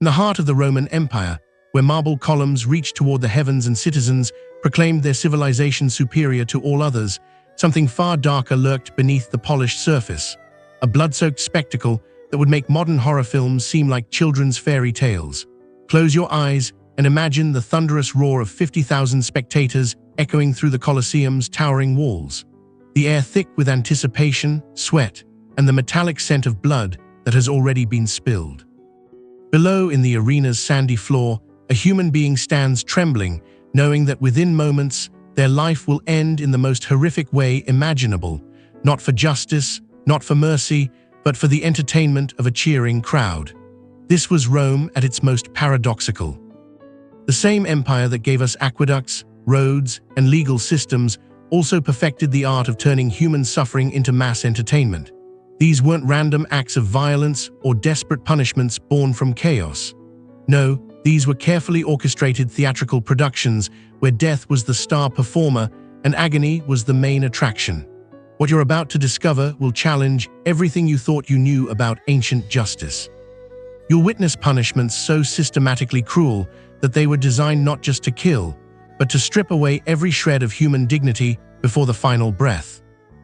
In the heart of the Roman Empire, where marble columns reached toward the heavens and citizens proclaimed their civilization superior to all others, something far darker lurked beneath the polished surface, a blood-soaked spectacle that would make modern horror films seem like children's fairy tales. Close your eyes and imagine the thunderous roar of 50,000 spectators echoing through the Colosseum's towering walls, the air thick with anticipation, sweat, and the metallic scent of blood that has already been spilled. Below, in the arena's sandy floor, a human being stands trembling, knowing that within moments, their life will end in the most horrific way imaginable, not for justice, not for mercy, but for the entertainment of a cheering crowd. This was Rome at its most paradoxical. The same empire that gave us aqueducts, roads, and legal systems also perfected the art of turning human suffering into mass entertainment. These weren't random acts of violence or desperate punishments born from chaos. No, these were carefully orchestrated theatrical productions where death was the star performer and agony was the main attraction. What you're about to discover will challenge everything you thought you knew about ancient justice. You'll witness punishments so systematically cruel that they were designed not just to kill, but to strip away every shred of human dignity before the final breath.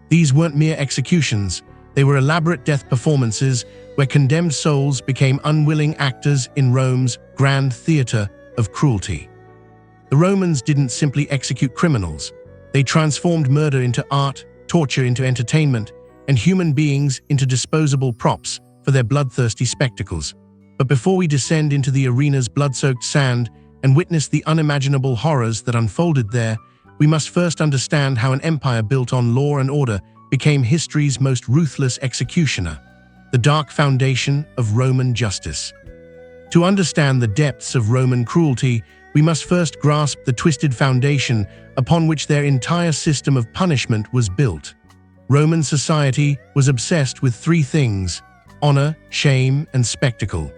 These weren't mere executions, they were elaborate death performances where condemned souls became unwilling actors in Rome's grand theater of cruelty. The Romans didn't simply execute criminals, they transformed murder into art, torture into entertainment, and human beings into disposable props for their bloodthirsty spectacles. But before we descend into the arena's blood-soaked sand and witness the unimaginable horrors that unfolded there, we must first understand how an empire built on law and order became history's most ruthless executioner, the dark foundation of Roman justice. To understand the depths of Roman cruelty, we must first grasp the twisted foundation upon which their entire system of punishment was built. Roman society was obsessed with three things: honor, shame, and spectacle.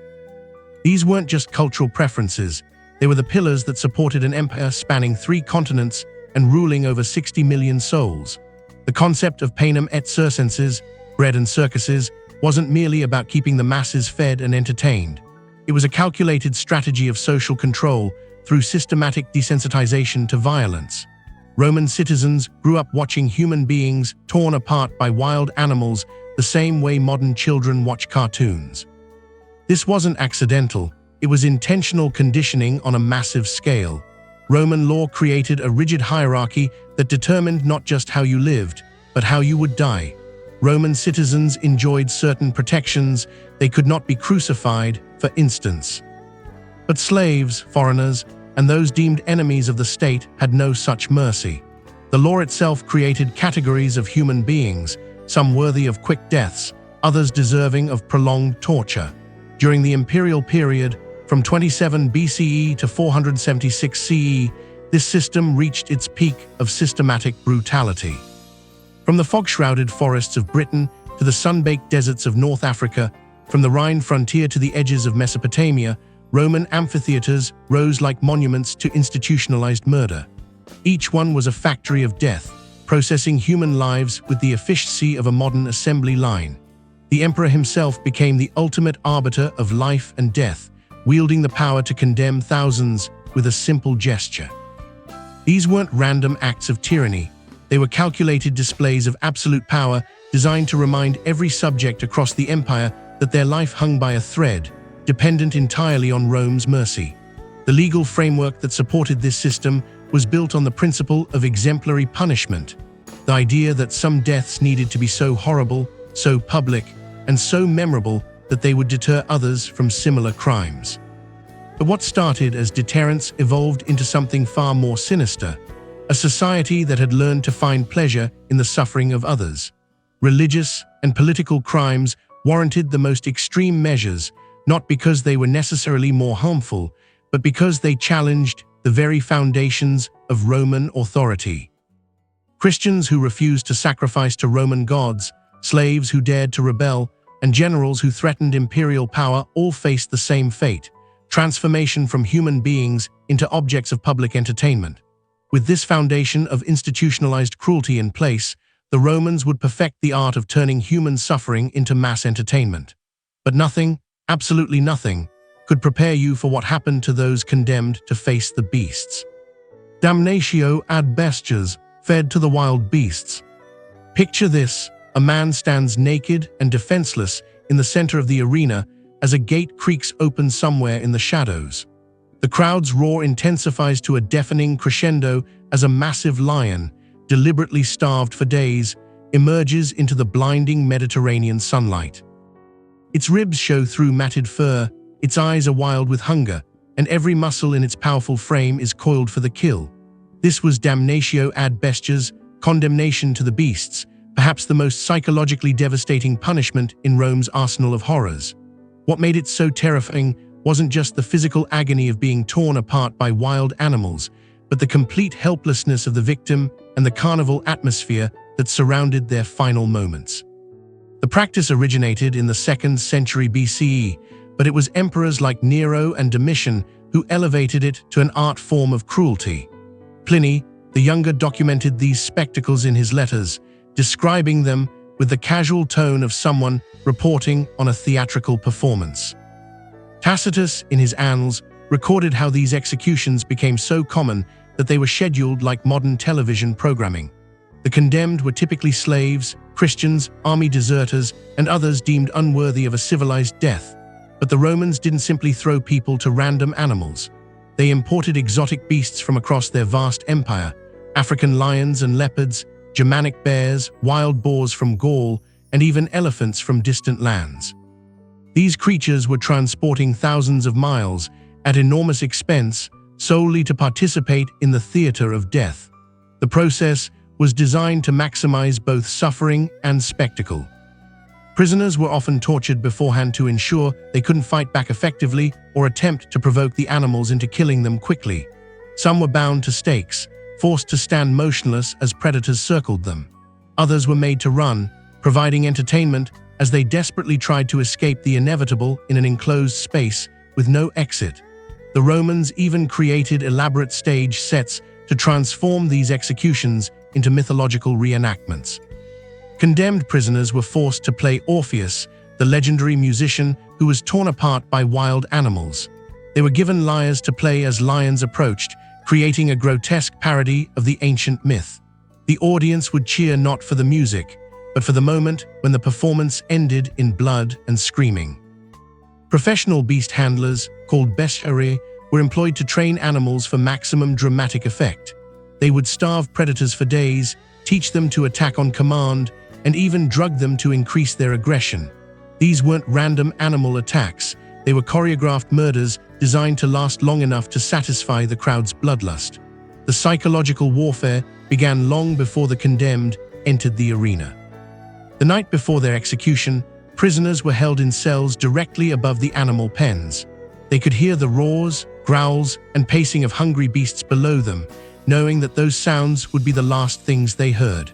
These weren't just cultural preferences, they were the pillars that supported an empire spanning 3 continents and ruling over 60 million souls. The concept of panem et circenses, bread and circuses, wasn't merely about keeping the masses fed and entertained. It was a calculated strategy of social control through systematic desensitization to violence. Roman citizens grew up watching human beings torn apart by wild animals the same way modern children watch cartoons. This wasn't accidental, it was intentional conditioning on a massive scale. Roman law created a rigid hierarchy that determined not just how you lived, but how you would die. Roman citizens enjoyed certain protections. They could not be crucified, for instance. But slaves, foreigners, and those deemed enemies of the state had no such mercy. The law itself created categories of human beings, some worthy of quick deaths, others deserving of prolonged torture. During the imperial period, from 27 BCE to 476 CE, this system reached its peak of systematic brutality. From the fog-shrouded forests of Britain to the sun-baked deserts of North Africa, from the Rhine frontier to the edges of Mesopotamia, Roman amphitheaters rose like monuments to institutionalized murder. Each one was a factory of death, processing human lives with the efficiency of a modern assembly line. The emperor himself became the ultimate arbiter of life and death, wielding the power to condemn thousands with a simple gesture. These weren't random acts of tyranny. They were calculated displays of absolute power designed to remind every subject across the empire that their life hung by a thread, dependent entirely on Rome's mercy. The legal framework that supported this system was built on the principle of exemplary punishment, the idea that some deaths needed to be so horrible, so public, and so memorable that they would deter others from similar crimes. But what started as deterrence evolved into something far more sinister, a society that had learned to find pleasure in the suffering of others. Religious and political crimes warranted the most extreme measures, not because they were necessarily more harmful, but because they challenged the very foundations of Roman authority. Christians who refused to sacrifice to Roman gods, slaves who dared to rebel, and generals who threatened imperial power all faced the same fate: transformation from human beings into objects of public entertainment. With this foundation of institutionalized cruelty in place, the Romans would perfect the art of turning human suffering into mass entertainment. But nothing, absolutely nothing, could prepare you for what happened to those condemned to face the beasts. Damnatio ad bestias, fed to the wild beasts. Picture this: a man stands naked and defenseless in the center of the arena as a gate creaks open somewhere in the shadows. The crowd's roar intensifies to a deafening crescendo as a massive lion, deliberately starved for days, emerges into the blinding Mediterranean sunlight. Its ribs show through matted fur, its eyes are wild with hunger, and every muscle in its powerful frame is coiled for the kill. This was damnatio ad bestias, condemnation to the beasts, perhaps the most psychologically devastating punishment in Rome's arsenal of horrors. What made it so terrifying wasn't just the physical agony of being torn apart by wild animals, but the complete helplessness of the victim and the carnival atmosphere that surrounded their final moments. The practice originated in the 2nd century BCE, but it was emperors like Nero and Domitian who elevated it to an art form of cruelty. Pliny, the Younger, documented these spectacles in his letters, describing them with the casual tone of someone reporting on a theatrical performance. Tacitus, in his Annals, recorded how these executions became so common that they were scheduled like modern television programming. The condemned were typically slaves, Christians, army deserters, and others deemed unworthy of a civilized death. But the Romans didn't simply throw people to random animals. They imported exotic beasts from across their vast empire: African lions and leopards, Germanic bears, wild boars from Gaul, and even elephants from distant lands. These creatures were transporting thousands of miles at enormous expense solely to participate in the theater of death. The process was designed to maximize both suffering and spectacle. Prisoners were often tortured beforehand to ensure they couldn't fight back effectively or attempt to provoke the animals into killing them quickly. Some were bound to stakes, forced to stand motionless as predators circled them. Others were made to run, providing entertainment as they desperately tried to escape the inevitable in an enclosed space with no exit. The Romans even created elaborate stage sets to transform these executions into mythological reenactments. Condemned prisoners were forced to play Orpheus, the legendary musician who was torn apart by wild animals. They were given lyres to play as lions approached, creating a grotesque parody of the ancient myth. The audience would cheer not for the music, but for the moment when the performance ended in blood and screaming. Professional beast handlers, called bestiarii, were employed to train animals for maximum dramatic effect. They would starve predators for days, teach them to attack on command, and even drug them to increase their aggression. These weren't random animal attacks. They were choreographed murders designed to last long enough to satisfy the crowd's bloodlust. The psychological warfare began long before the condemned entered the arena. The night before their execution, prisoners were held in cells directly above the animal pens. They could hear the roars, growls, and pacing of hungry beasts below them, knowing that those sounds would be the last things they heard.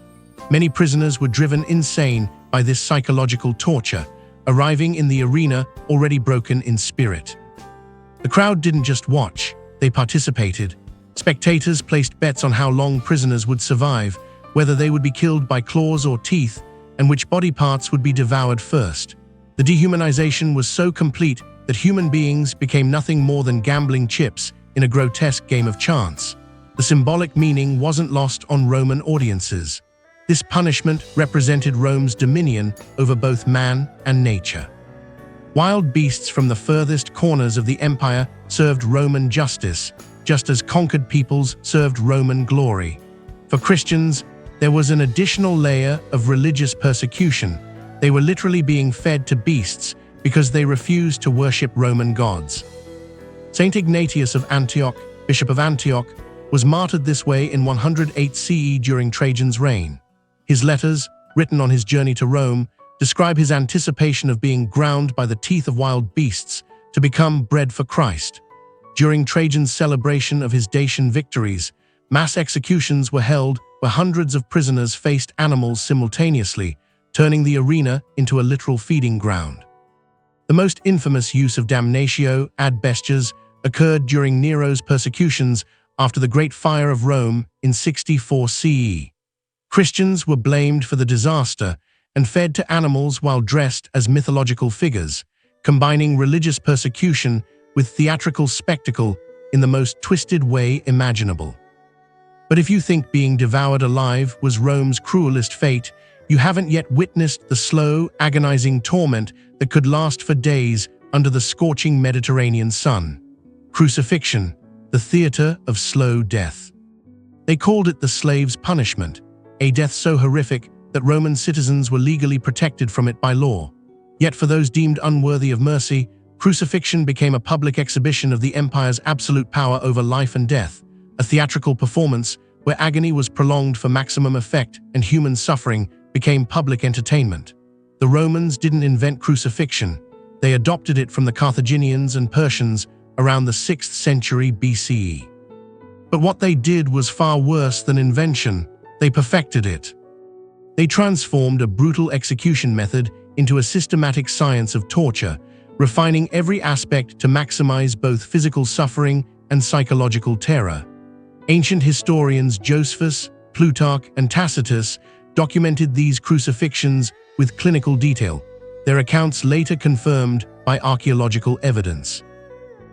Many prisoners were driven insane by this psychological torture, arriving in the arena already broken in spirit. The crowd didn't just watch, they participated. Spectators placed bets on how long prisoners would survive, whether they would be killed by claws or teeth, and which body parts would be devoured first. The dehumanization was so complete that human beings became nothing more than gambling chips in a grotesque game of chance. The symbolic meaning wasn't lost on Roman audiences. This punishment represented Rome's dominion over both man and nature. Wild beasts from the furthest corners of the empire served Roman justice, just as conquered peoples served Roman glory. For Christians, there was an additional layer of religious persecution. They were literally being fed to beasts because they refused to worship Roman gods. Saint Ignatius of Antioch, Bishop of Antioch, was martyred this way in 108 CE during Trajan's reign. His letters, written on his journey to Rome, describe his anticipation of being ground by the teeth of wild beasts to become bread for Christ. During Trajan's celebration of his Dacian victories, mass executions were held where hundreds of prisoners faced animals simultaneously, turning the arena into a literal feeding ground. The most infamous use of damnatio ad bestias occurred during Nero's persecutions after the Great Fire of Rome in 64 CE. Christians were blamed for the disaster and fed to animals while dressed as mythological figures, combining religious persecution with theatrical spectacle in the most twisted way imaginable. But if you think being devoured alive was Rome's cruelest fate, you haven't yet witnessed the slow, agonizing torment that could last for days under the scorching Mediterranean sun. Crucifixion, the theater of slow death. They called it the slave's punishment, a death so horrific that Roman citizens were legally protected from it by law. Yet for those deemed unworthy of mercy, crucifixion became a public exhibition of the empire's absolute power over life and death, a theatrical performance where agony was prolonged for maximum effect and human suffering became public entertainment. The Romans didn't invent crucifixion, they adopted it from the Carthaginians and Persians around the 6th century BCE. But what they did was far worse than invention, they perfected it. They transformed a brutal execution method into a systematic science of torture, refining every aspect to maximize both physical suffering and psychological terror. Ancient historians Josephus, Plutarch, and Tacitus documented these crucifixions with clinical detail, their accounts later confirmed by archaeological evidence.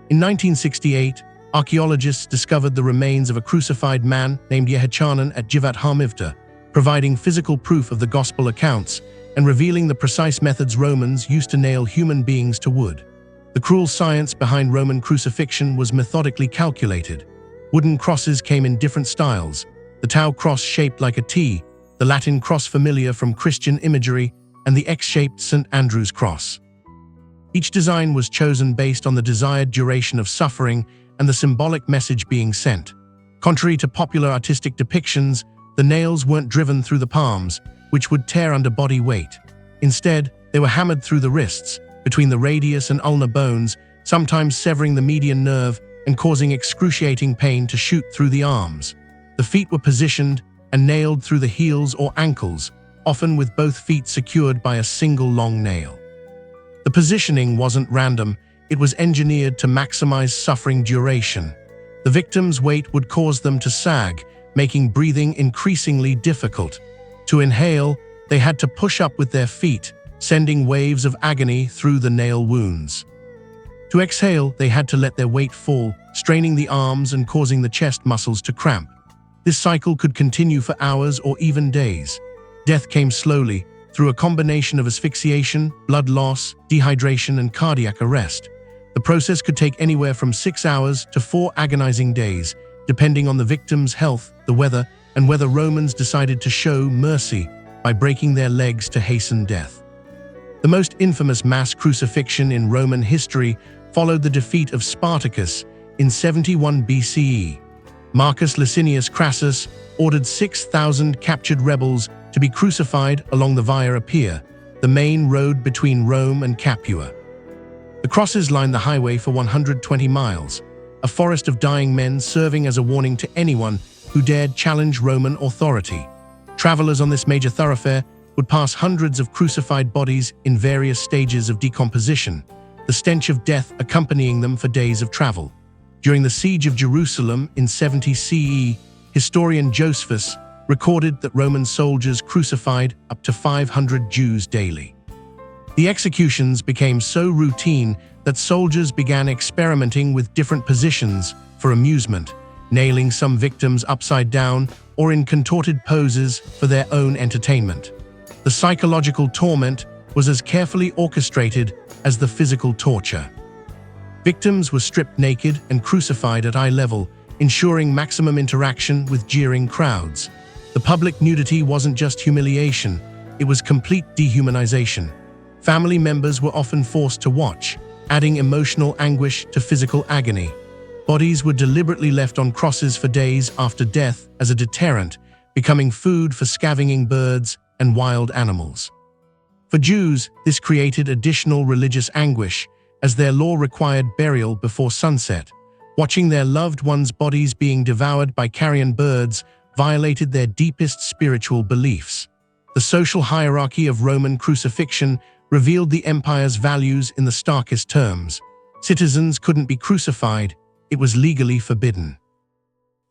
In 1968, archaeologists discovered the remains of a crucified man named Yehochanan at Givat HaMivta, providing physical proof of the gospel accounts and revealing the precise methods Romans used to nail human beings to wood. The cruel science behind Roman crucifixion was methodically calculated. Wooden crosses came in different styles, the Tau cross shaped like a T, the Latin cross familiar from Christian imagery, and the X-shaped St. Andrew's cross. Each design was chosen based on the desired duration of suffering and the symbolic message being sent. Contrary to popular artistic depictions, the nails weren't driven through the palms, which would tear under body weight. Instead, they were hammered through the wrists, between the radius and ulnar bones, sometimes severing the median nerve and causing excruciating pain to shoot through the arms. The feet were positioned and nailed through the heels or ankles, often with both feet secured by a single long nail. The positioning wasn't random, it was engineered to maximize suffering duration. The victim's weight would cause them to sag, making breathing increasingly difficult. To inhale, they had to push up with their feet, sending waves of agony through the nail wounds. To exhale, they had to let their weight fall, straining the arms and causing the chest muscles to cramp. This cycle could continue for hours or even days. Death came slowly, through a combination of asphyxiation, blood loss, dehydration, and cardiac arrest. The process could take anywhere from 6 hours to 4 agonizing days, depending on the victim's health, the weather, and whether Romans decided to show mercy by breaking their legs to hasten death. The most infamous mass crucifixion in Roman history followed the defeat of Spartacus in 71 BCE. Marcus Licinius Crassus ordered 6,000 captured rebels to be crucified along the Via Appia, the main road between Rome and Capua. The crosses lined the highway for 120 miles, a forest of dying men serving as a warning to anyone who dared challenge Roman authority. Travelers on this major thoroughfare would pass hundreds of crucified bodies in various stages of decomposition, the stench of death accompanying them for days of travel. During the siege of Jerusalem in 70 CE, historian Josephus recorded that Roman soldiers crucified up to 500 Jews daily. The executions became so routine that soldiers began experimenting with different positions for amusement, nailing some victims upside down or in contorted poses for their own entertainment. The psychological torment was as carefully orchestrated as the physical torture. Victims were stripped naked and crucified at eye level, ensuring maximum interaction with jeering crowds. The public nudity wasn't just humiliation, it was complete dehumanization. Family members were often forced to watch, adding emotional anguish to physical agony. Bodies were deliberately left on crosses for days after death as a deterrent, becoming food for scavenging birds and wild animals. For Jews, this created additional religious anguish, as their law required burial before sunset. Watching their loved ones' bodies being devoured by carrion birds violated their deepest spiritual beliefs. The social hierarchy of Roman crucifixion revealed the empire's values in the starkest terms. Citizens couldn't be crucified, it was legally forbidden.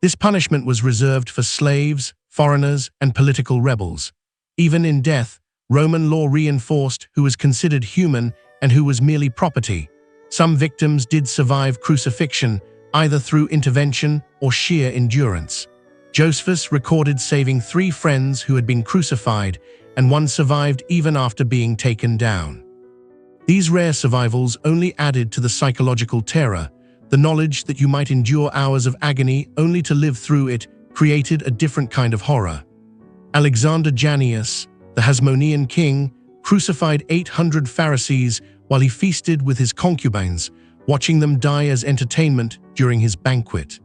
This punishment was reserved for slaves, foreigners, and political rebels. Even in death, Roman law reinforced who was considered human and who was merely property. Some victims did survive crucifixion, either through intervention or sheer endurance. Josephus recorded saving 3 friends who had been crucified, and one survived even after being taken down. These rare survivals only added to the psychological terror. The knowledge that you might endure hours of agony only to live through it created a different kind of horror. Alexander Jannaeus, the Hasmonean king, crucified 800 Pharisees while he feasted with his concubines, watching them die as entertainment during his banquet.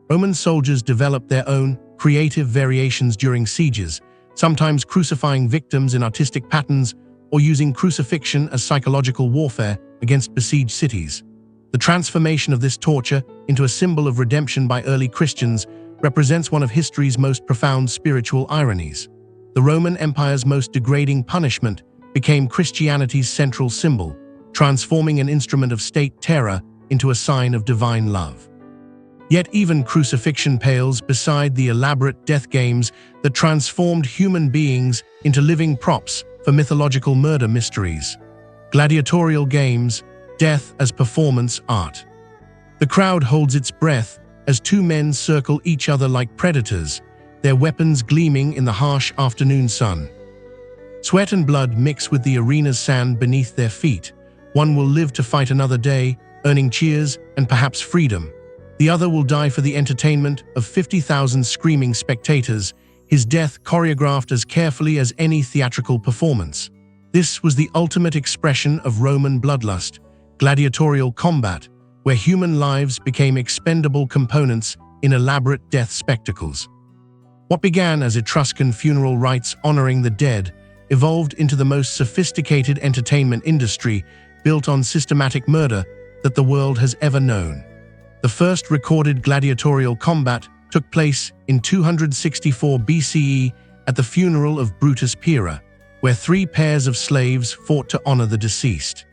Roman soldiers developed their own creative variations during sieges, sometimes crucifying victims in artistic patterns or using crucifixion as psychological warfare against besieged cities. The transformation of this torture into a symbol of redemption by early Christians represents one of history's most profound spiritual ironies. The Roman Empire's most degrading punishment became Christianity's central symbol, transforming an instrument of state terror into a sign of divine love. Yet even crucifixion pales beside the elaborate death games that transformed human beings into living props for mythological murder mysteries. Gladiatorial games, death as performance art. The crowd holds its breath as 2 men circle each other like predators, their weapons gleaming in the harsh afternoon sun. Sweat and blood mix with the arena's sand beneath their feet. One will live to fight another day, earning cheers and perhaps freedom. The other will die for the entertainment of 50,000 screaming spectators, his death choreographed as carefully as any theatrical performance. This was the ultimate expression of Roman bloodlust, gladiatorial combat, where human lives became expendable components in elaborate death spectacles. What began as Etruscan funeral rites honoring the dead evolved into the most sophisticated entertainment industry built on systematic murder that the world has ever known. The first recorded gladiatorial combat took place in 264 BCE at the funeral of Brutus Pyrrha, where 3 pairs of slaves fought to honor the deceased.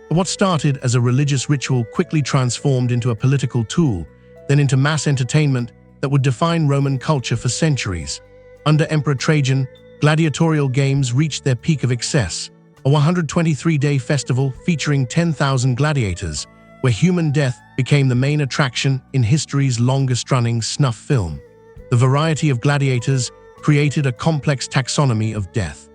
What started as a religious ritual quickly transformed into a political tool, then into mass entertainment that would define Roman culture for centuries. Under Emperor Trajan, gladiatorial games reached their peak of excess, a 123-day festival featuring 10,000 gladiators, where human death became the main attraction in history's longest-running snuff film. The variety of gladiators created a complex taxonomy of death.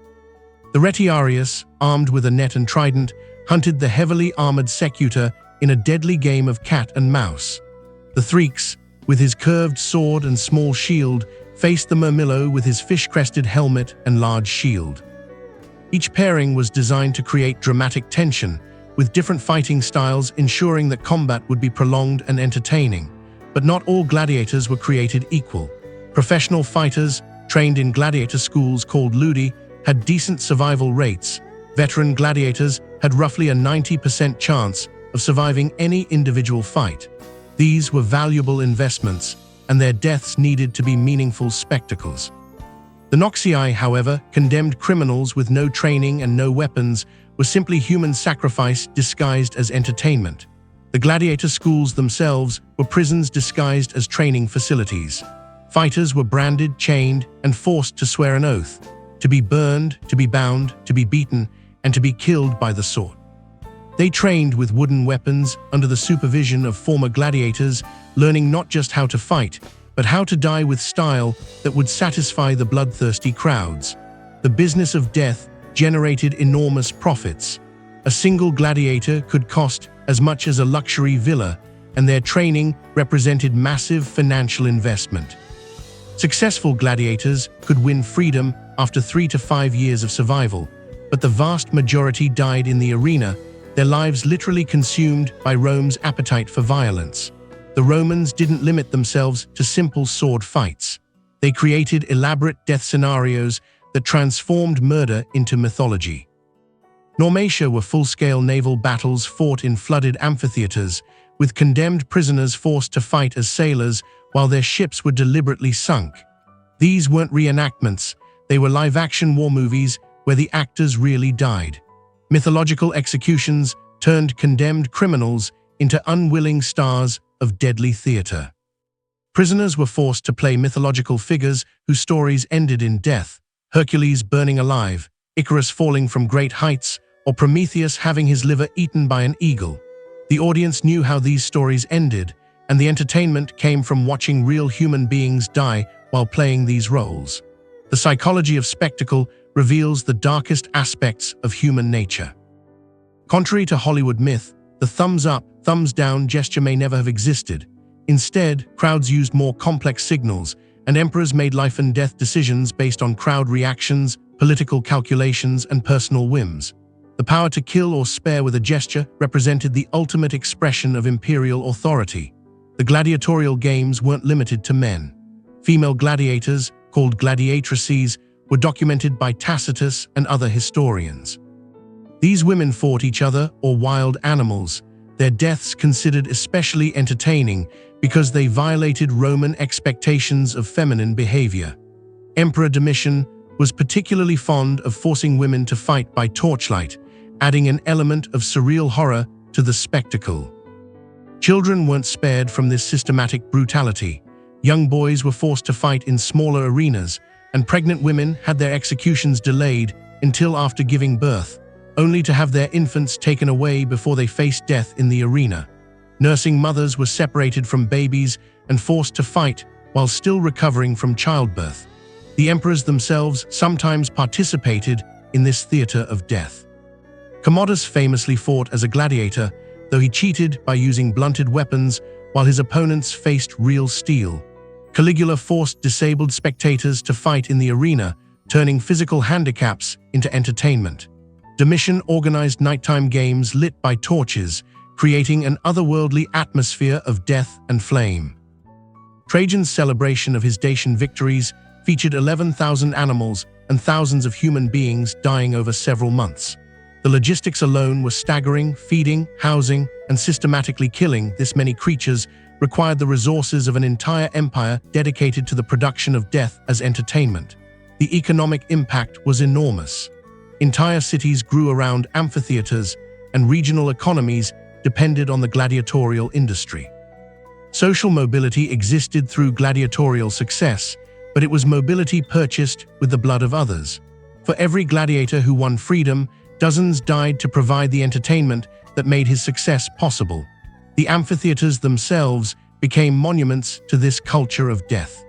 The retiarius, armed with a net and trident, hunted the heavily armored secutor in a deadly game of cat and mouse. The threx, with his curved sword and small shield, faced the murmillo with his fish-crested helmet and large shield. Each pairing was designed to create dramatic tension, with different fighting styles ensuring that combat would be prolonged and entertaining. But not all gladiators were created equal. Professional fighters, trained in gladiator schools called ludi, had decent survival rates. Veteran gladiators had roughly a 90% chance of surviving any individual fight. These were valuable investments, and their deaths needed to be meaningful spectacles. The Noxii, however, condemned criminals with no training and no weapons were simply human sacrifice disguised as entertainment. The gladiator schools themselves were prisons disguised as training facilities. Fighters were branded, chained, and forced to swear an oath, to be burned, to be bound, to be beaten, and to be killed by the sword. They trained with wooden weapons under the supervision of former gladiators, learning not just how to fight, but how to die with style that would satisfy the bloodthirsty crowds. The business of death generated enormous profits. A single gladiator could cost as much as a luxury villa, and their training represented massive financial investment. Successful gladiators could win freedom after 3 to 5 years of survival, but the vast majority died in the arena, their lives literally consumed by Rome's appetite for violence. The Romans didn't limit themselves to simple sword fights. They created elaborate death scenarios that transformed murder into mythology. Normatia were full-scale naval battles fought in flooded amphitheaters, with condemned prisoners forced to fight as sailors while their ships were deliberately sunk. These weren't reenactments, they were live-action war movies where the actors really died. Mythological executions turned condemned criminals into unwilling stars of deadly theater. Prisoners were forced to play mythological figures whose stories ended in death, Hercules burning alive, Icarus falling from great heights, or Prometheus having his liver eaten by an eagle. The audience knew how these stories ended, and the entertainment came from watching real human beings die while playing these roles. The psychology of spectacle reveals the darkest aspects of human nature. Contrary to Hollywood myth, the thumbs up, thumbs down gesture may never have existed. Instead, crowds used more complex signals, and emperors made life and death decisions based on crowd reactions, political calculations, and personal whims. The power to kill or spare with a gesture represented the ultimate expression of imperial authority. The gladiatorial games weren't limited to men. Female gladiators, called gladiatrices, were documented by Tacitus and other historians. These women fought each other or wild animals, their deaths considered especially entertaining because they violated Roman expectations of feminine behavior. Emperor Domitian was particularly fond of forcing women to fight by torchlight, adding an element of surreal horror to the spectacle. Children weren't spared from this systematic brutality. Young boys were forced to fight in smaller arenas, and pregnant women had their executions delayed until after giving birth, only to have their infants taken away before they faced death in the arena. Nursing mothers were separated from babies and forced to fight while still recovering from childbirth. The emperors themselves sometimes participated in this theater of death. Commodus famously fought as a gladiator, though he cheated by using blunted weapons while his opponents faced real steel. Caligula forced disabled spectators to fight in the arena, turning physical handicaps into entertainment. Domitian organized nighttime games lit by torches, creating an otherworldly atmosphere of death and flame. Trajan's celebration of his Dacian victories featured 11,000 animals and thousands of human beings dying over several months. The logistics alone were staggering. Feeding, housing, and systematically killing this many creatures required the resources of an entire empire dedicated to the production of death as entertainment. The economic impact was enormous. Entire cities grew around amphitheaters, and regional economies depended on the gladiatorial industry. Social mobility existed through gladiatorial success, but it was mobility purchased with the blood of others. For every gladiator who won freedom, dozens died to provide the entertainment that made his success possible. The amphitheaters themselves became monuments to this culture of death.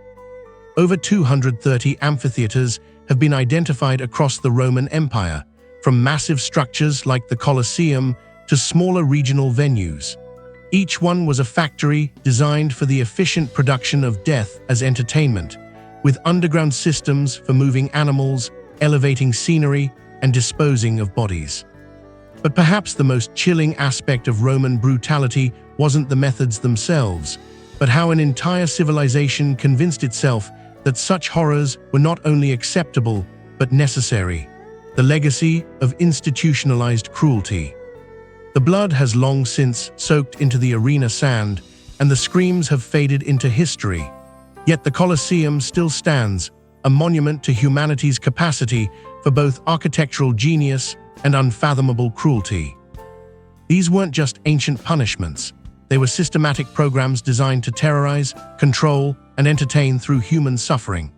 Over 230 amphitheaters have been identified across the Roman Empire, from massive structures like the Colosseum to smaller regional venues. Each one was a factory designed for the efficient production of death as entertainment, with underground systems for moving animals, elevating scenery, and disposing of bodies. But perhaps the most chilling aspect of Roman brutality wasn't the methods themselves, but how an entire civilization convinced itself that such horrors were not only acceptable, but necessary. The legacy of institutionalized cruelty. The blood has long since soaked into the arena sand, and the screams have faded into history. Yet the Colosseum still stands, a monument to humanity's capacity for both architectural genius and unfathomable cruelty. These weren't just ancient punishments. They were systematic programs designed to terrorize, control, and entertain through human suffering.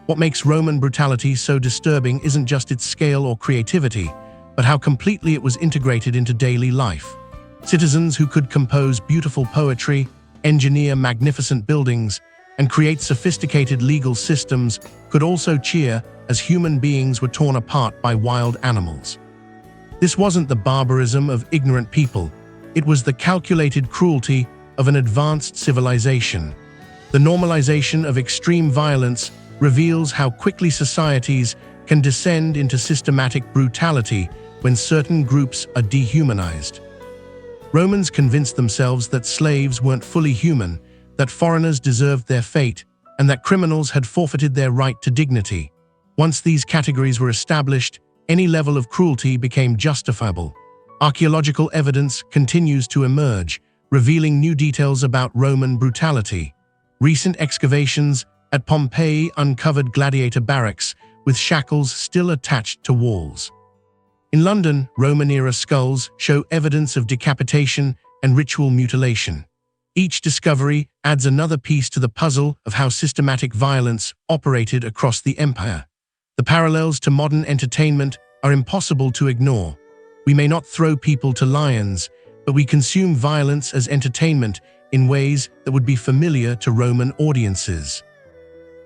What makes Roman brutality so disturbing isn't just its scale or creativity, but how completely it was integrated into daily life. Citizens who could compose beautiful poetry, engineer magnificent buildings, and create sophisticated legal systems could also cheer as human beings were torn apart by wild animals. This wasn't the barbarism of ignorant people. It was the calculated cruelty of an advanced civilization. The normalization of extreme violence reveals how quickly societies can descend into systematic brutality when certain groups are dehumanized. Romans convinced themselves that slaves weren't fully human, that foreigners deserved their fate, and that criminals had forfeited their right to dignity. Once these categories were established, any level of cruelty became justifiable. Archaeological evidence continues to emerge, revealing new details about Roman brutality. Recent excavations at Pompeii uncovered gladiator barracks with shackles still attached to walls. In London, Roman-era skulls show evidence of decapitation and ritual mutilation. Each discovery adds another piece to the puzzle of how systematic violence operated across the empire. The parallels to modern entertainment are impossible to ignore. We may not throw people to lions, but we consume violence as entertainment in ways that would be familiar to Roman audiences.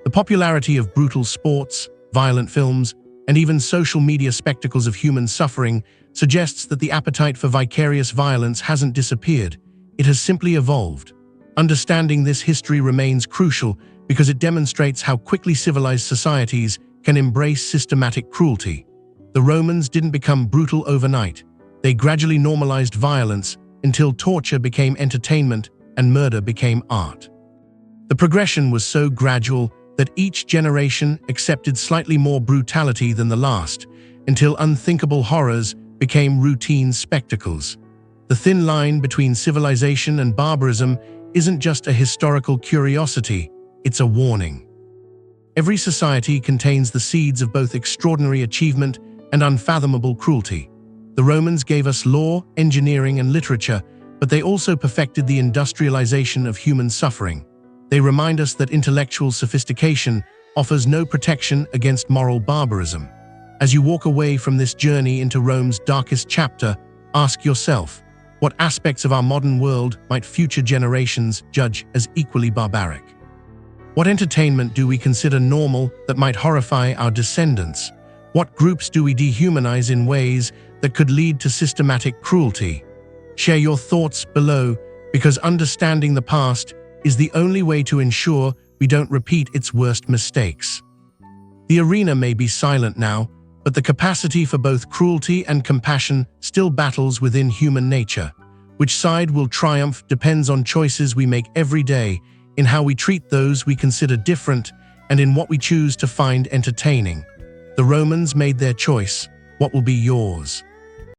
The popularity of brutal sports, violent films, and even social media spectacles of human suffering suggests that the appetite for vicarious violence hasn't disappeared, it has simply evolved. Understanding this history remains crucial because it demonstrates how quickly civilized societies can embrace systematic cruelty. The Romans didn't become brutal overnight. They gradually normalized violence until torture became entertainment and murder became art. The progression was so gradual that each generation accepted slightly more brutality than the last, until unthinkable horrors became routine spectacles. The thin line between civilization and barbarism isn't just a historical curiosity, it's a warning. Every society contains the seeds of both extraordinary achievement and unfathomable cruelty. The Romans gave us law, engineering, and literature, but they also perfected the industrialization of human suffering. They remind us that intellectual sophistication offers no protection against moral barbarism. As you walk away from this journey into Rome's darkest chapter, ask yourself, what aspects of our modern world might future generations judge as equally barbaric? What entertainment do we consider normal that might horrify our descendants? What groups do we dehumanize in ways that could lead to systematic cruelty? Share your thoughts below, because understanding the past is the only way to ensure we don't repeat its worst mistakes. The arena may be silent now, but the capacity for both cruelty and compassion still battles within human nature. Which side will triumph depends on choices we make every day, in how we treat those we consider different, and in what we choose to find entertaining. The Romans made their choice. What will be yours?